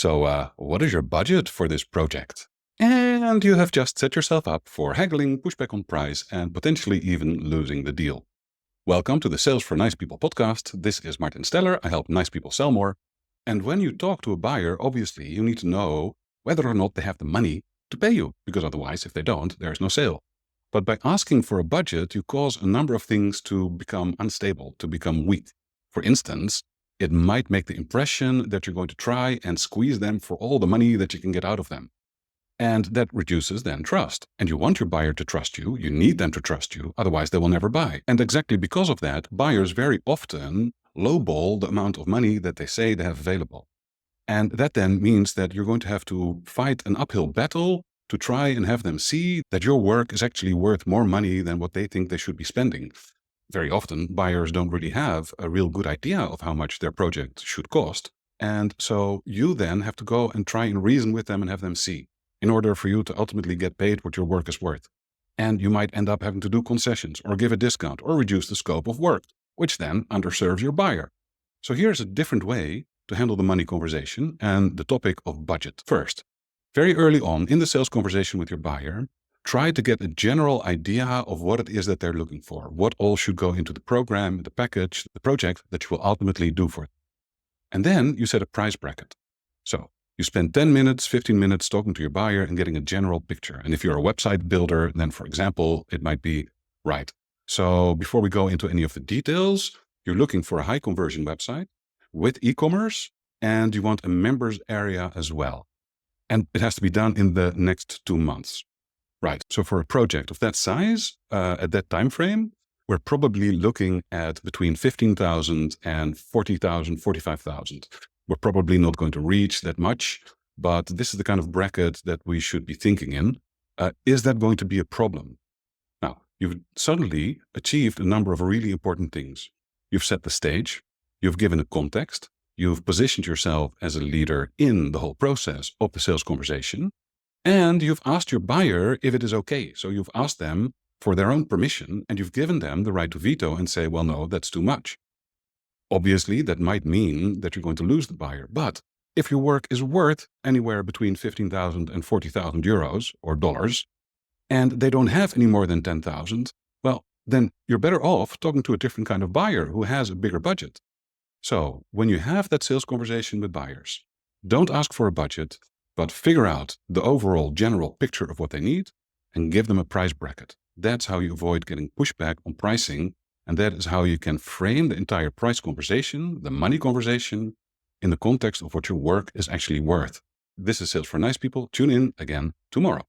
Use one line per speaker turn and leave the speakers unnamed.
So, what is your budget for this project? And you have just set yourself up for haggling, pushback on price, and potentially even losing the deal. Welcome to the Sales for Nice People podcast. This is Martin Steller. I help nice people sell more. And when you talk to a buyer, obviously you need to know whether or not they have the money to pay you, because otherwise, if they don't, there is no sale. But by asking for a budget, you cause a number of things to become unstable, to become weak. For instance, it might make the impression that you're going to try and squeeze them for all the money that you can get out of them. And that reduces then trust. And you want your buyer to trust you. You need them to trust you. Otherwise, they will never buy. And exactly because of that, buyers very often lowball the amount of money that they say they have available. And that then means that you're going to have to fight an uphill battle to try and have them see that your work is actually worth more money than what they think they should be spending. Very often, buyers don't really have a real good idea of how much their project should cost. And so you then have to go and try and reason with them and have them see, in order for you to ultimately get paid what your work is worth. And you might end up having to do concessions or give a discount or reduce the scope of work, which then underserves your buyer. So here's a different way to handle the money conversation and the topic of budget. First, very early on in the sales conversation with your buyer, try to get a general idea of what it is that they're looking for, what all should go into the program, the package, the project that you will ultimately do for it. And then you set a price bracket. So you spend 10 minutes, 15 minutes talking to your buyer and getting a general picture. And if you're a website builder, then for example, it might be, right, so before we go into any of the details, you're looking for a high conversion website with e-commerce, and you want a members area as well. And it has to be done in the next 2 months. Right. So for a project of that size, at that time frame, we're probably looking at between 15,000 and 40,000, 45,000. We're probably not going to reach that much, but this is the kind of bracket that we should be thinking in. Is that going to be a problem? Now, you've suddenly achieved a number of really important things. You've set the stage, you've given a context, you've positioned yourself as a leader in the whole process of the sales conversation, and you've asked your buyer if it is okay. So you've asked them for their own permission, and you've given them the right to veto and say, well, no, that's too much. Obviously, that might mean that you're going to lose the buyer. But if your work is worth anywhere between 15,000 and 40,000 euros or dollars, and they don't have any more than 10,000, well, then you're better off talking to a different kind of buyer who has a bigger budget. So when you have that sales conversation with buyers, don't ask for a budget, but figure out the overall general picture of what they need and give them a price bracket. That's how you avoid getting pushback on pricing. And that is how you can frame the entire price conversation, the money conversation, in the context of what your work is actually worth. This is Sales for Nice People. Tune in again tomorrow.